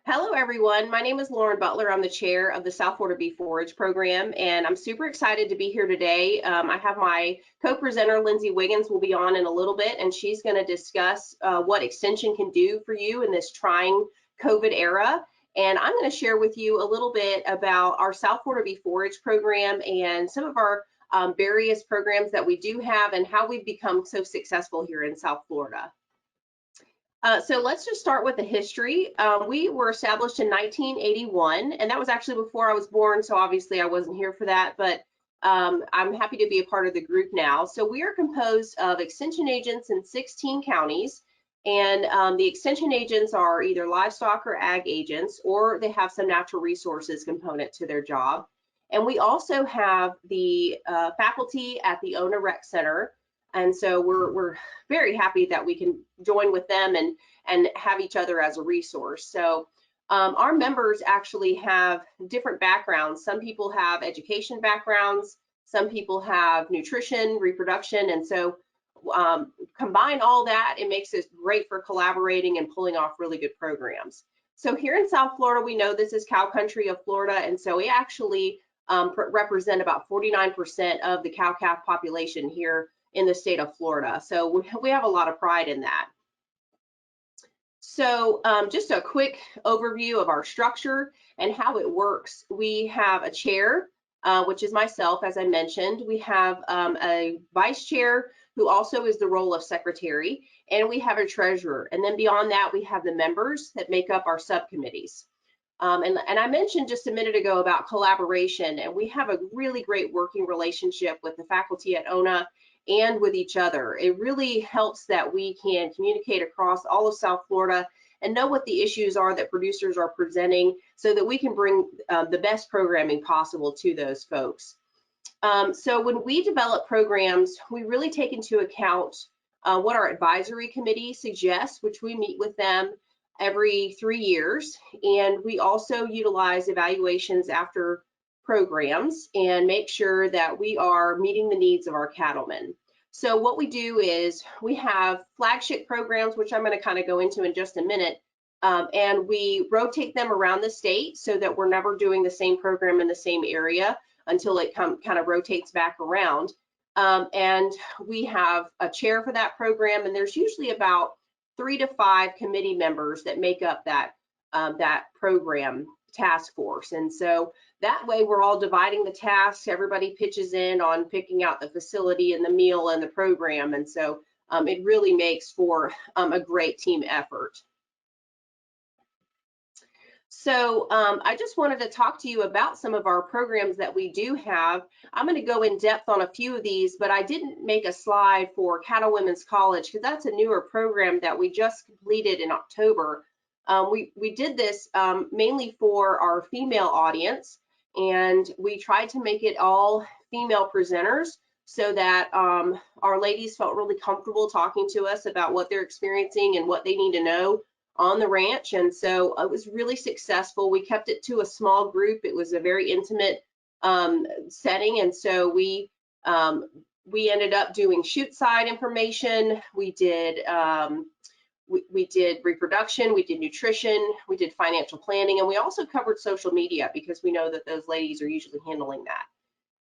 Hello, everyone. My name is Lauren Butler. I'm the chair of the South Florida Bee Forage program, and I'm super excited to be here today. I have my co-presenter, Lindsay Wiggins, will be on in a little bit, and she's going to discuss what Extension can do for you in this trying COVID era. And I'm going to share with you a little bit about our South Florida Bee Forage program and some of our various programs that we do have and how we've become so successful here in South Florida. So let's just start with the history. We were established in 1981, and that was actually before I was born, so obviously I wasn't here for that, but I'm happy to be a part of the group now. So we are composed of extension agents in 16 counties, and the extension agents are either livestock or ag agents, or they have some natural resources component to their job. And we also have the faculty at the Ona Rec Center, and so we're very happy that we can join with them and have each other as a resource. So our members actually have different backgrounds. Some people have education backgrounds, some people have nutrition, reproduction, and so combine all that, it makes it great for collaborating and pulling off really good programs. So here in South Florida, we know this is cow country of Florida, and so we actually represent about 49% of the cow-calf population here in the state of Florida. So we have a lot of pride in that. So just a quick overview of our structure and how it works. We have a chair, which is myself, as I mentioned. We have a vice chair who also is the role of secretary, and we have a treasurer. And then beyond that, we have the members that make up our subcommittees. And I mentioned just a minute ago about collaboration, and we have a really great working relationship with the faculty at ONA and with each other. It really helps that we can communicate across all of South Florida and know what the issues are that producers are presenting so that we can bring the best programming possible to those folks. So when we develop programs, we really take into account what our advisory committee suggests, which we meet with them every 3 years. And we also utilize evaluations after programs and make sure that we are meeting the needs of our cattlemen. So what we do is we have flagship programs, which I'm going to kind of go into in just a minute, and we rotate them around the state so that we're never doing the same program in the same area until it kind of rotates back around. And we have a chair for that program, and there's usually about 3 to 5 committee members that make up that program task force. And so that way we're all dividing the tasks. Everybody pitches in on picking out the facility and the meal and the program. And so it really makes for a great team effort. So I just wanted to talk to you about some of our programs that we do have. I'm going to go in depth on a few of these, but I didn't make a slide for Cattle Women's College because that's a newer program that we just completed in October. We did this mainly for our female audience, and we tried to make it all female presenters so that our ladies felt really comfortable talking to us about what they're experiencing and what they need to know on the ranch. And so it was really successful. We kept it to a small group. It was a very intimate setting, and so we ended up doing shoot side information. We did we did reproduction, we did nutrition, we did financial planning, and we also covered social media because we know that those ladies are usually handling that.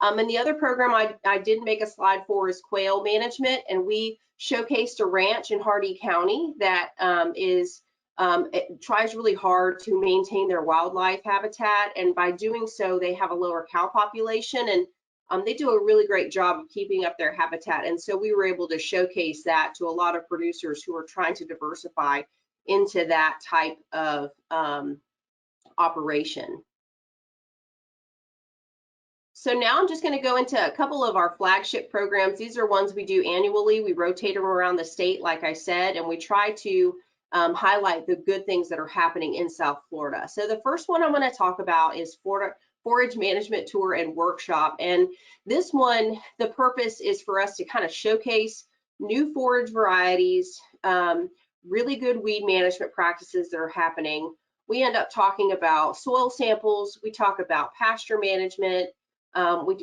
And the other program I did make a slide for is quail management, and we showcased a ranch in Hendry County that it tries really hard to maintain their wildlife habitat, and by doing so, they have a lower cow population, and they do a really great job of keeping up their habitat. And so we were able to showcase that to a lot of producers who are trying to diversify into that type of operation. So now I'm just going to go into a couple of our flagship programs. These are ones we do annually. We rotate them around the state, like I said, and we try to highlight the good things that are happening in South Florida. So the first one I'm going to talk about is Forage Management Tour and Workshop. And this one, the purpose is for us to kind of showcase new forage varieties, really good weed management practices that are happening. We end up talking about soil samples. We talk about pasture management.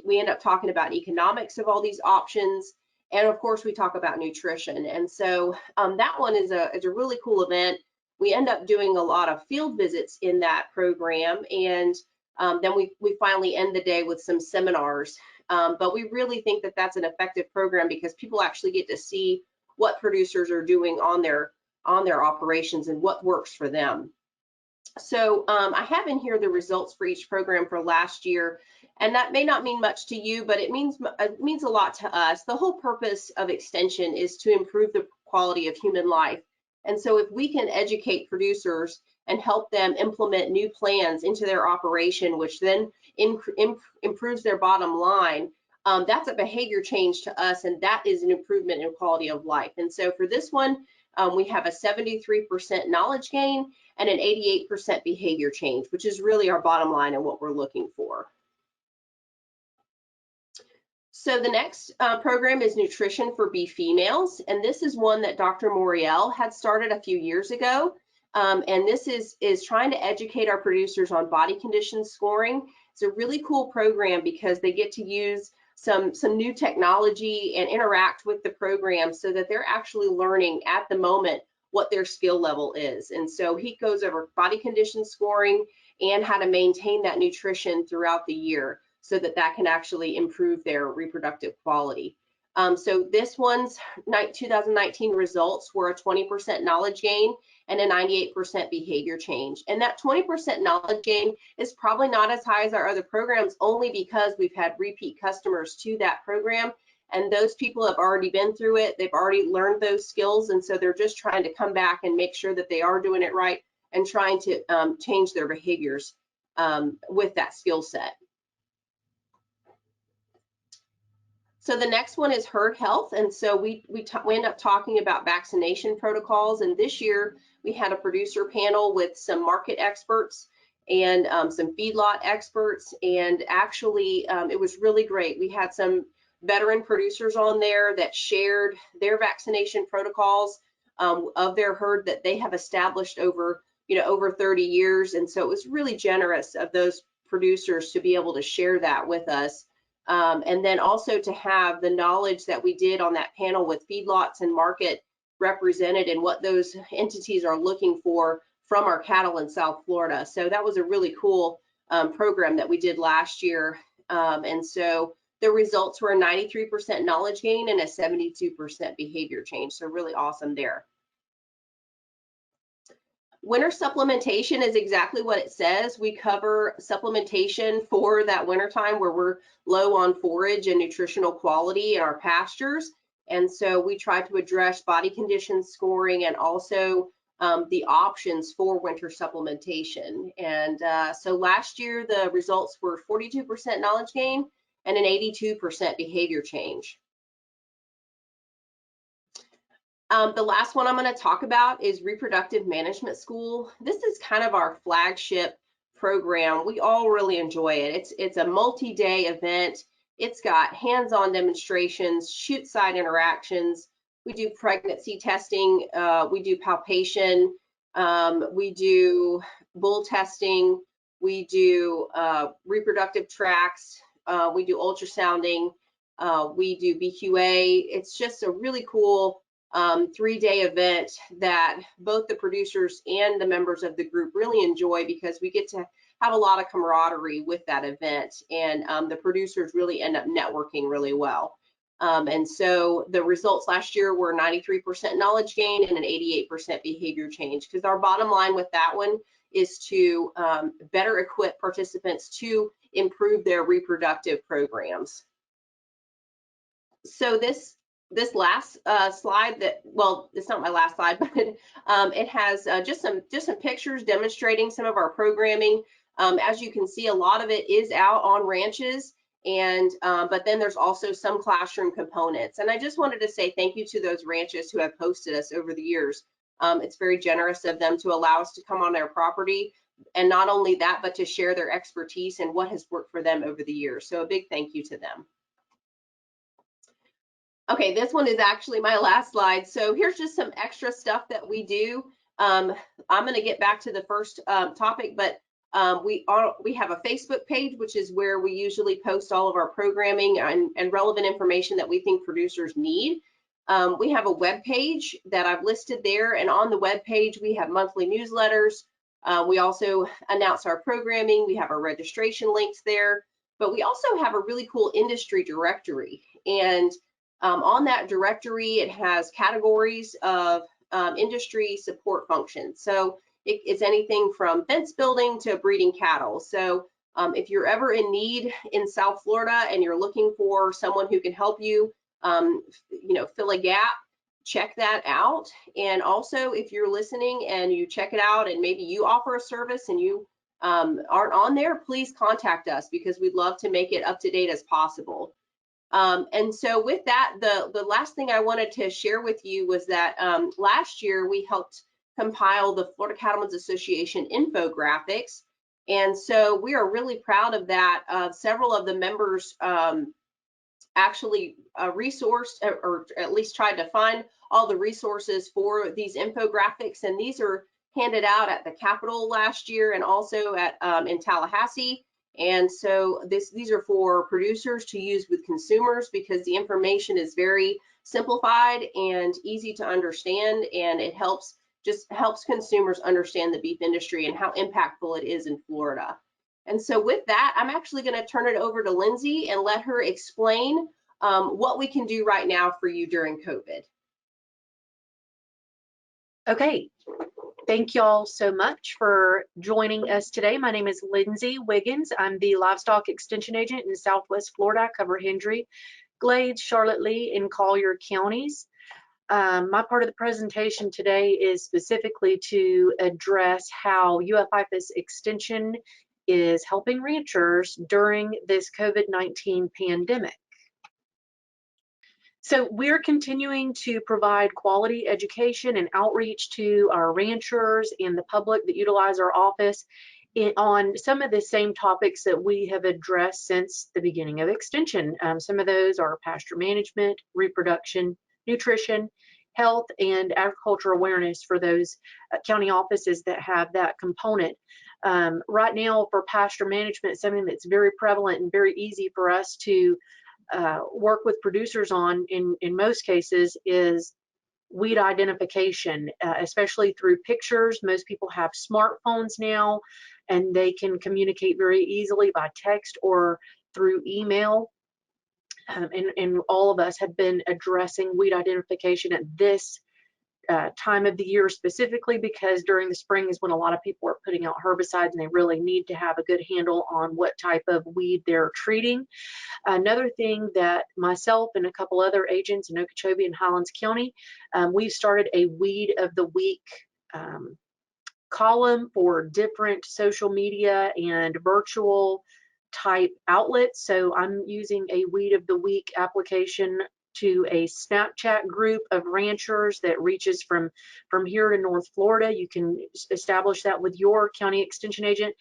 We end up talking about economics of all these options. And of course, we talk about nutrition. And so that one is a really cool event. we end up doing a lot of field visits in that program, and then we finally end the day with some seminars. But we really think that that's an effective program because people actually get to see what producers are doing on their operations and what works for them. So I have in here the results for each program for last year, and that may not mean much to you, but it means a lot to us. The whole purpose of extension is to improve the quality of human life. And so if we can educate producers and help them implement new plans into their operation, which then improves their bottom line, that's a behavior change to us, and that is an improvement in quality of life. And so for this one, we have a 73% knowledge gain and an 88% behavior change, which is really our bottom line and what we're looking for. So the next program is Nutrition for Bee Females, and this is one that Dr. Moriel had started a few years ago. And this is trying to educate our producers on body condition scoring. It's a really cool program because they get to use some new technology and interact with the program so that they're actually learning at the moment what their skill level is. And so he goes over body condition scoring and how to maintain that nutrition throughout the year so that that can actually improve their reproductive quality. So this one's 2019 results were a 20% knowledge gain and a 98% behavior change. And that 20% knowledge gain is probably not as high as our other programs, only because we've had repeat customers to that program, and those people have already been through it. They've already learned those skills, and so they're just trying to come back and make sure that they are doing it right and trying to change their behaviors with that skill set. So the next one is herd health, and so we end up talking about vaccination protocols. And this year we had a producer panel with some market experts and some feedlot experts, and actually it was really great. We had some veteran producers on there that shared their vaccination protocols of their herd that they have established over 30 years, and so it was really generous of those producers to be able to share that with us. And then also to have the knowledge that we did on that panel with feedlots and market represented and what those entities are looking for from our cattle in South Florida. So that was a really cool program that we did last year. And so the results were a 93% knowledge gain and a 72% behavior change. So really awesome there. Winter supplementation is exactly what it says. We cover supplementation for that winter time where we're low on forage and nutritional quality in our pastures. And so we try to address body condition scoring and also the options for winter supplementation. And so last year, the results were 42% knowledge gain and an 82% behavior change. The last one I'm going to talk about is Reproductive Management School. This is kind of our flagship program. We all really enjoy it. It's a multi-day event. It's got hands-on demonstrations, shoot-side interactions. We do pregnancy testing. We do palpation. We do bull testing. We do reproductive tracks. We do ultrasounding. We do BQA. It's just a really cool 3-day event that both the producers and the members of the group really enjoy because we get to have a lot of camaraderie with that event, and the producers really end up networking really well. And so the results last year were 93% knowledge gain and an 88% behavior change, because our bottom line with that one is to better equip participants to improve their reproductive programs. So this last slide, it's not my last slide, but it has just some pictures demonstrating some of our programming. As you can see, a lot of it is out on ranches, and but then there's also some classroom components. And I just wanted to say thank you to those ranches who have hosted us over the years. It's very generous of them to allow us to come on their property, and not only that, but to share their expertise and what has worked for them over the years. So a big thank you to them. Okay, this one is actually my last slide. So here's just some extra stuff that we do. I'm going to get back to the first topic, but we have a Facebook page, which is where we usually post all of our programming and relevant information that we think producers need. We have a web page that I've listed there, and on the web page we have monthly newsletters. We also announce our programming. We have our registration links there, but we also have a really cool industry directory. And on that directory, it has categories of industry support functions. So it's anything from fence building to breeding cattle. So if you're ever in need in South Florida and you're looking for someone who can help you, fill a gap, check that out. And also, if you're listening and you check it out and maybe you offer a service and you aren't on there, please contact us because we'd love to make it up to date as possible. And so with that, the last thing I wanted to share with you was that last year we helped compile the Florida Cattlemen's Association infographics. And so we are really proud of that. Several of the members actually resourced or at least tried to find all the resources for these infographics, and these are handed out at the Capitol last year and also at in Tallahassee. And so these are for producers to use with consumers because the information is very simplified and easy to understand, and it helps consumers understand the beef industry and how impactful it is in Florida. And so with that, I'm actually going to turn it over to Lindsay and let her explain what we can do right now for you during COVID. Okay, thank you all so much for joining us today. My name is Lindsay Wiggins. I'm the Livestock Extension Agent in Southwest Florida. I cover Hendry, Glades, Charlotte Lee, and Collier counties. My part of the presentation today is specifically to address how IFAS Extension is helping ranchers during this COVID-19 pandemic. So we're continuing to provide quality education and outreach to our ranchers and the public that utilize our office on some of the same topics that we have addressed since the beginning of Extension. Some of those are pasture management, reproduction, nutrition, health, and agriculture awareness for those county offices that have that component. Right now for pasture management, something that's very prevalent and very easy for us to work with producers on in most cases is weed identification, especially through pictures. Most people have smartphones now and they can communicate very easily by text or through email. And all of us have been addressing weed identification at this time of the year specifically because during the spring is when a lot of people are putting out herbicides and they really need to have a good handle on what type of weed they're treating. Another thing that myself and a couple other agents in Okeechobee and Highlands County, we've started a Weed of the Week column for different social media and virtual type outlets. So I'm using a Weed of the Week application to a Snapchat group of ranchers that reaches from here to North Florida. You can establish that with your county extension agent.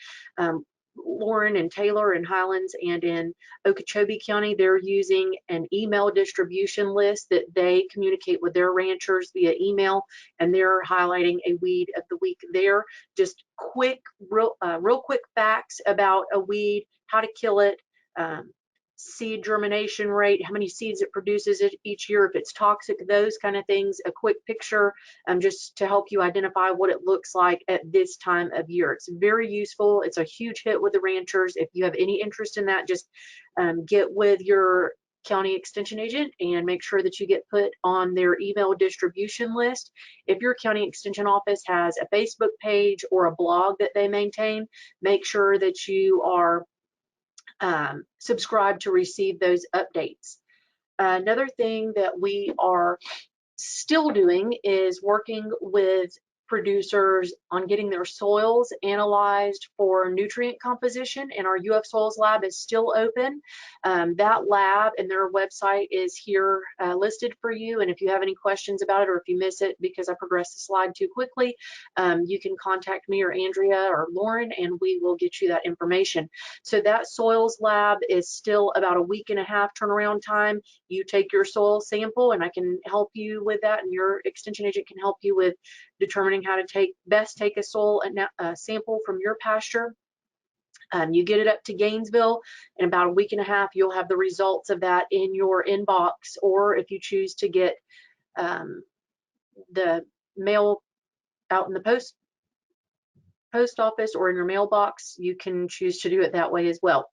Lauren and Taylor in Highlands and in Okeechobee County, they're using an email distribution list that they communicate with their ranchers via email, and they're highlighting a Weed of the Week there. Just real quick facts about a weed, how to kill it, seed germination rate, how many seeds it produces each year, if it's toxic, those kind of things, a quick picture just to help you identify what it looks like at this time of year. It's very useful. It's a huge hit with the ranchers. If you have any interest in that, just get with your county extension agent and make sure that you get put on their email distribution list. If your county extension office has a Facebook page or a blog that they maintain, make sure that you are subscribe to receive those updates. Another thing that we are still doing is working with producers on getting their soils analyzed for nutrient composition, and our UF Soils Lab is still open. That lab and their website is here listed for you, and if you have any questions about it or if you miss it because I progressed the slide too quickly, you can contact me or Andrea or Lauren and we will get you that information. So that soils lab is still about a week and a half turnaround time. You take your soil sample and I can help you with that, and your extension agent can help you with determining how to best take a soil sample from your pasture. You get it up to Gainesville in about a week and a half. You'll have the results of that in your inbox, or if you choose to get the mail out in the post office or in your mailbox, you can choose to do it that way as well.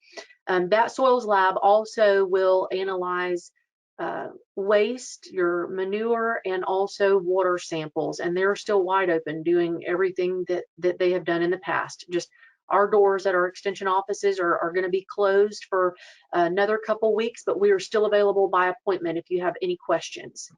That soils lab also will analyze waste, your manure, and also water samples, and they're still wide open doing everything that they have done in the past. Just our doors at our extension offices are going to be closed for another couple weeks, but we are still available by appointment if you have any questions.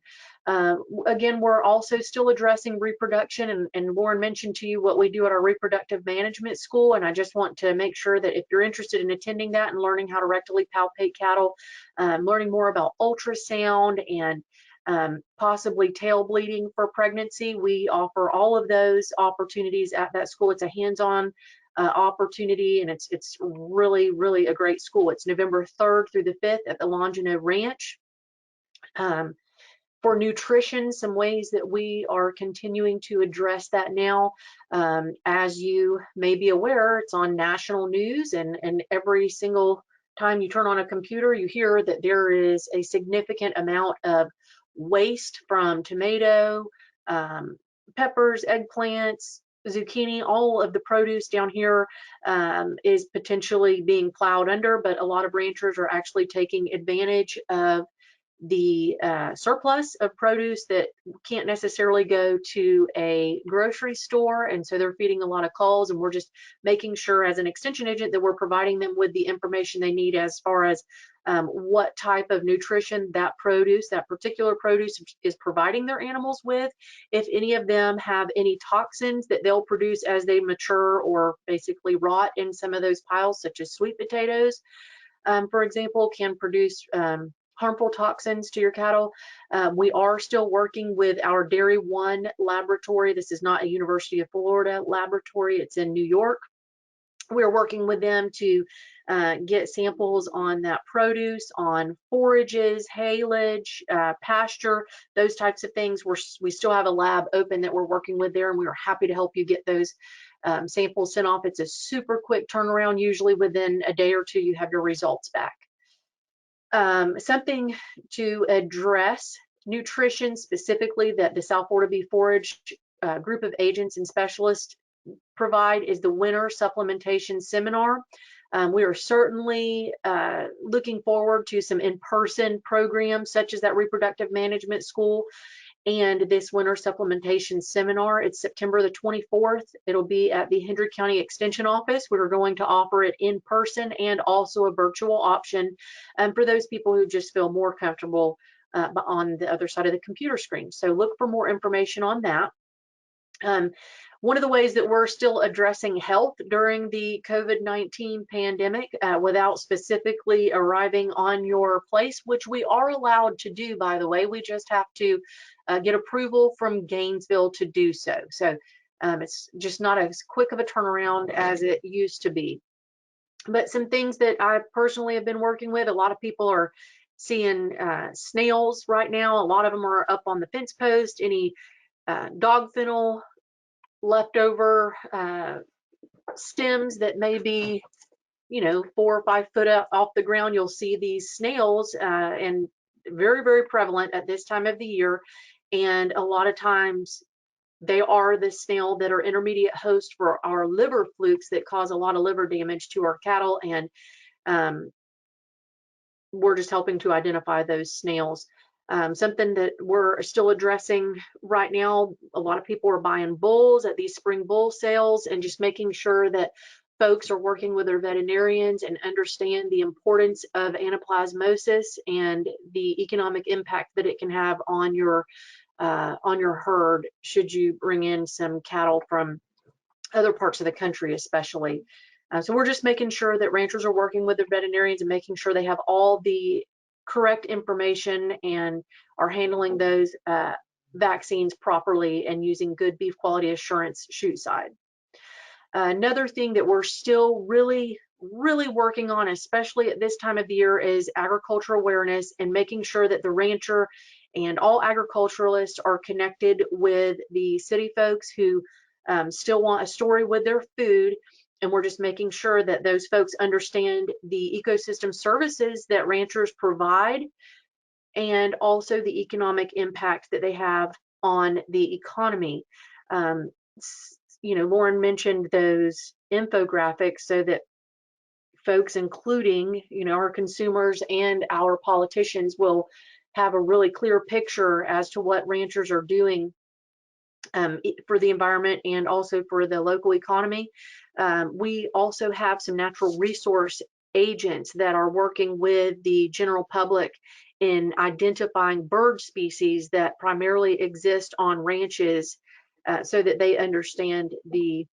Again, we're also still addressing reproduction, and Lauren mentioned to you what we do at our reproductive management school, and I just want to make sure that if you're interested in attending that and learning how to rectally palpate cattle, learning more about ultrasound and possibly tail bleeding for pregnancy, we offer all of those opportunities at that school. It's a hands-on opportunity, and it's really a great school. It's November 3rd through the 5th at the Longino Ranch. For nutrition, some ways that we are continuing to address that now. As you may be aware, it's on national news, and every single time you turn on a computer, you hear that there is a significant amount of waste from tomato, peppers, eggplants, zucchini. All of the produce down here is potentially being plowed under, but a lot of ranchers are actually taking advantage of the surplus of produce that can't necessarily go to a grocery store, and so they're feeding a lot of calls, and we're just making sure as an extension agent that we're providing them with the information they need as far as what type of nutrition that particular produce is providing their animals with, if any of them have any toxins that they'll produce as they mature or basically rot in some of those piles, such as sweet potatoes, for example, can produce harmful toxins to your cattle. We are still working with our Dairy One laboratory. This is not a University of Florida laboratory, it's in New York. We're working with them to get samples on that produce, on forages, haylage, pasture, those types of things. We still have a lab open that we're working with there, and we are happy to help you get those samples sent off. It's a super quick turnaround. Usually within a day or two, you have your results back. Something to address nutrition specifically that the South Florida Beef Forage group of agents and specialists provide is the winter supplementation seminar. We are certainly looking forward to some in-person programs such as that reproductive management school and this winter supplementation seminar. It's September the 24th. It'll be at the Hendry County Extension Office. We're going to offer it in person and also a virtual option for those people who just feel more comfortable on the other side of the computer screen. So look for more information on that. One of the ways that we're still addressing health during the COVID-19 pandemic without specifically arriving on your place, which we are allowed to do, by the way, we just have to get approval from Gainesville to do so. So it's just not as quick of a turnaround as it used to be. But some things that I personally have been working with, a lot of people are seeing snails right now. A lot of them are up on the fence post, any dog fennel, leftover stems that may be, 4 or 5 foot off the ground. You'll see these snails and very prevalent at this time of the year, and a lot of times they are the snail that are intermediate host for our liver flukes that cause a lot of liver damage to our cattle, and we're just helping to identify those snails. Something that we're still addressing right now, a lot of people are buying bulls at these spring bull sales, and just making sure that folks are working with their veterinarians and understand the importance of anaplasmosis and the economic impact that it can have on your herd should you bring in some cattle from other parts of the country especially. So we're just making sure that ranchers are working with their veterinarians and making sure they have all the correct information and are handling those vaccines properly and using good beef quality assurance chute side. Another thing that we're still really working on, especially at this time of the year, is agricultural awareness and making sure that the rancher and all agriculturalists are connected with the city folks who still want a story with their food. And we're just making sure that those folks understand the ecosystem services that ranchers provide and also the economic impact that they have on the economy. Lauren mentioned those infographics so that folks, including, our consumers and our politicians, will have a really clear picture as to what ranchers are doing for the environment and also for the local economy. We also have some natural resource agents that are working with the general public in identifying bird species that primarily exist on ranches so that they understand the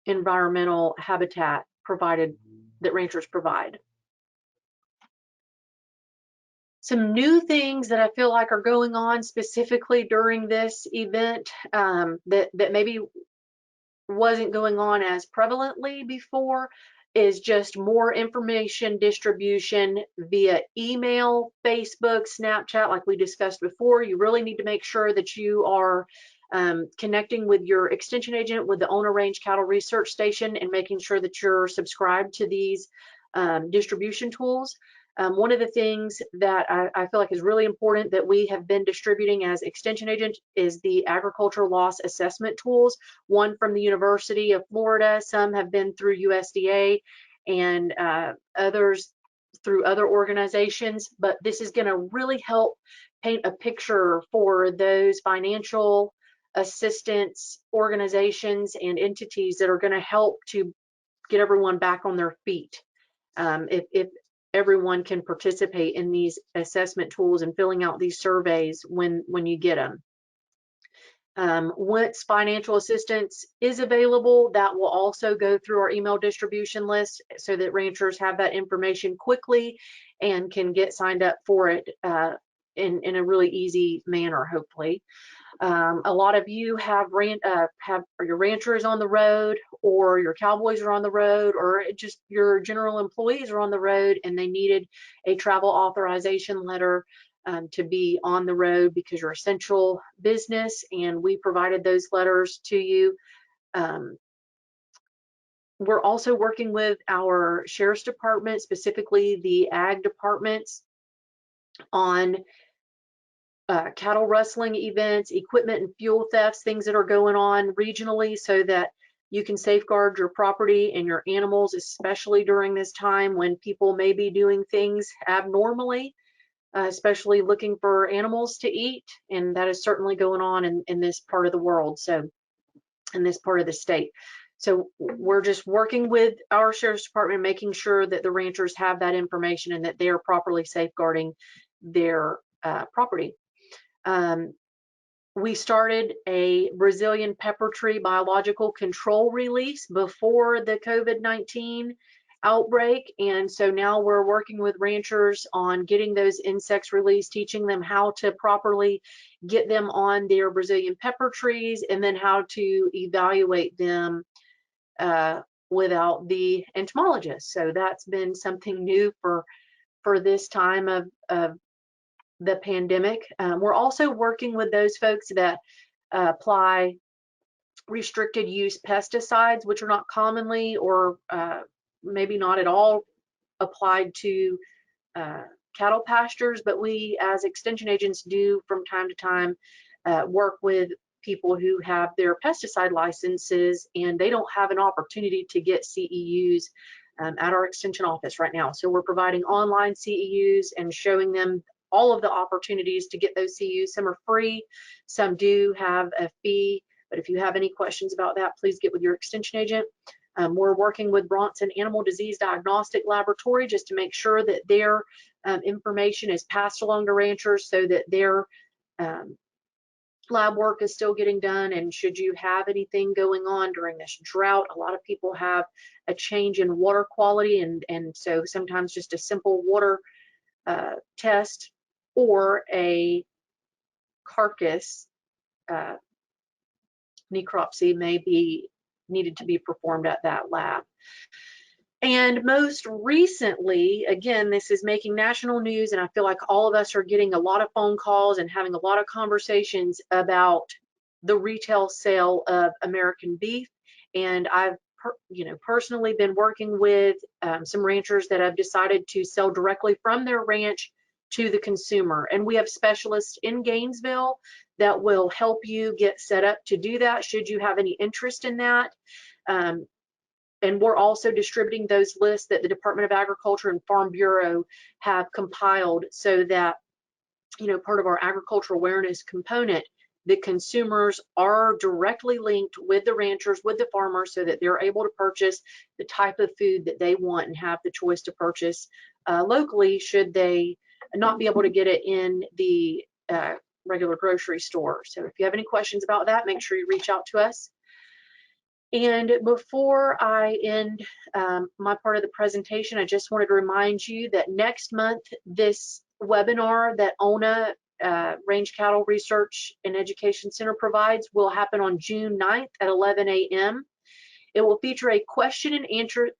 environmental habitat provided that ranchers provide. Some new things that I feel like are going on specifically during this event that maybe wasn't going on as prevalently before is just more information distribution via email, Facebook, Snapchat, like we discussed before. You really need to make sure that you are connecting with your extension agent with the Ona Range Cattle Research Station and making sure that you're subscribed to these distribution tools. One of the things that I feel like is really important that we have been distributing as extension agent is the agricultural loss assessment tools, one from the University of Florida, some have been through USDA, and others through other organizations, but this is going to really help paint a picture for those financial assistance organizations and entities that are going to help to get everyone back on their feet. If everyone can participate in these assessment tools and filling out these surveys when you get them. Once financial assistance is available, that will also go through our email distribution list so that ranchers have that information quickly and can get signed up for it in a really easy manner, hopefully. A lot of you have your ranchers on the road, or your cowboys are on the road, or just your general employees are on the road and they needed a travel authorization letter to be on the road because you're essential business, and we provided those letters to you. We're also working with our sheriff's department, specifically the ag departments, on cattle rustling events, equipment and fuel thefts, things that are going on regionally so that you can safeguard your property and your animals, especially during this time when people may be doing things abnormally, especially looking for animals to eat. And that is certainly going on in this part of the world, so in this part of the state. So we're just working with our sheriff's department, making sure that the ranchers have that information and that they are properly safeguarding their property. We started a Brazilian pepper tree biological control release before the COVID-19 outbreak, and so now we're working with ranchers on getting those insects released, teaching them how to properly get them on their Brazilian pepper trees, and then how to evaluate them without the entomologist. So that's been something new for this time of the pandemic. We're also working with those folks that apply restricted use pesticides, which are not commonly or maybe not at all applied to cattle pastures, but we as extension agents do from time to time work with people who have their pesticide licenses and they don't have an opportunity to get CEUs at our extension office right now. So we're providing online CEUs and showing them all of the opportunities to get those CEUs. Some are free, some do have a fee, but if you have any questions about that, please get with your extension agent. We're working with Bronson Animal Disease Diagnostic Laboratory just to make sure that their information is passed along to ranchers so that their lab work is still getting done. And should you have anything going on during this drought, a lot of people have a change in water quality, and so sometimes just a simple water test or a carcass necropsy may be needed to be performed at that lab. And most recently, again, this is making national news, and I feel like all of us are getting a lot of phone calls and having a lot of conversations about the retail sale of American beef. And I've personally been working with some ranchers that have decided to sell directly from their ranch to the consumer. And we have specialists in Gainesville that will help you get set up to do that should you have any interest in that. And we're also distributing those lists that the Department of Agriculture and Farm Bureau have compiled so that, you know, part of our agricultural awareness component, the consumers are directly linked with the ranchers, with the farmers, so that they're able to purchase the type of food that they want and have the choice to purchase locally should they not be able to get it in the regular grocery store. So if you have any questions about that, make sure you reach out to us. And before I end my part of the presentation, I just wanted to remind you that next month, this webinar that Ona Range Cattle Research and Education Center provides will happen on June 9th at 11 a.m. It will feature a question and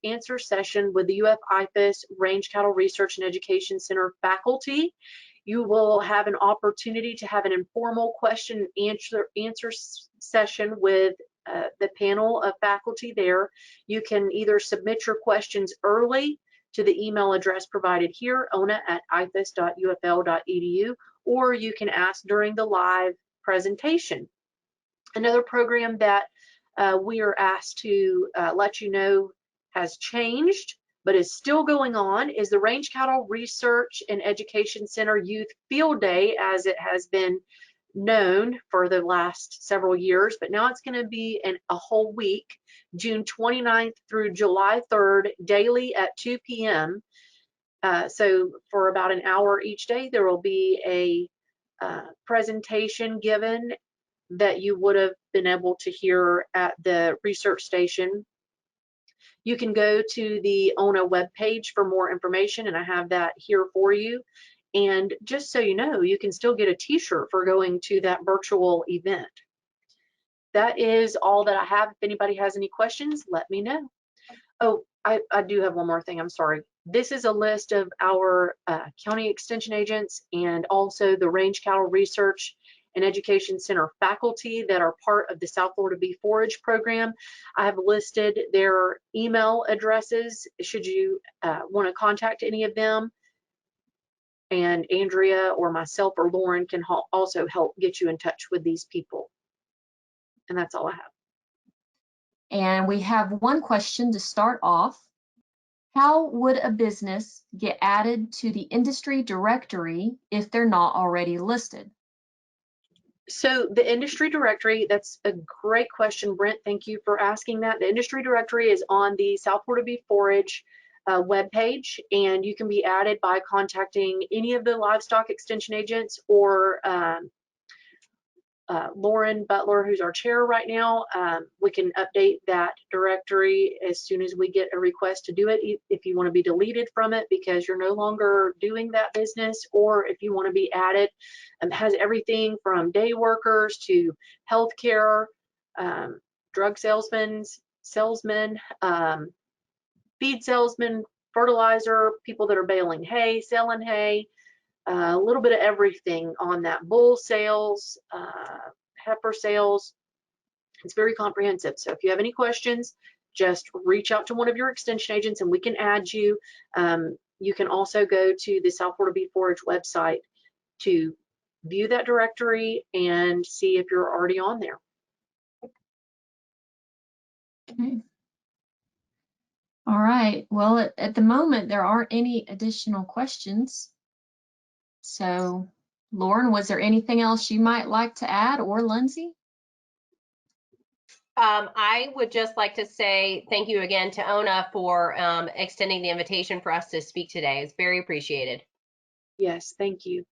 answer session with the UF IFAS Range Cattle Research and Education Center faculty. You will have an opportunity to have an informal question and answer session with the panel of faculty there. You can either submit your questions early to the email address provided here, ona@ifas.ufl.edu, or you can ask during the live presentation. Another program that we are asked to let you know has changed, but is still going on, is the Range Cattle Research and Education Center Youth Field Day, as it has been known for the last several years, but now it's going to be a whole week, June 29th through July 3rd, daily at 2 p.m. So for about an hour each day, there will be a presentation given that you would have been able to hear at the research station. You can go to the ONA webpage for more information, and I have that here for you. And just so you know, you can still get a t-shirt for going to that virtual event. That is all that I have. If anybody has any questions, let me know. Oh, I do have one more thing, I'm sorry. This is a list of our county extension agents and also the Range Cattle Research and Education Center faculty that are part of the South Florida Beef Forage program. I have listed their email addresses should you want to contact any of them. And Andrea or myself or Lauren can also help get you in touch with these people. And that's all I have. And we have one question to start off. How would a business get added to the industry directory if they're not already listed? So the industry directory, that's a great question, Brent. Thank you for asking that. The industry directory is on the South Florida Beef Forage webpage, and you can be added by contacting any of the livestock extension agents or Lauren Butler, who's our chair right now. We can update that directory as soon as we get a request to do it, if you want to be deleted from it because you're no longer doing that business, or if you want to be added. It has everything from day workers to healthcare, drug salesmen, feed salesmen, fertilizer, people that are baling hay, selling hay, a little bit of everything on that. Bull sales, heifer sales. It's very comprehensive. So if you have any questions, just reach out to one of your extension agents and we can add you. You can also go to the South Florida Beef Forage website to view that directory and see if you're already on there. Okay. All right. Well, at the moment, there aren't any additional questions. So, Lauren, was there anything else you might like to add, or Lindsay? I would just like to say thank you again to Ona for extending the invitation for us to speak today. It's very appreciated. Yes, thank you.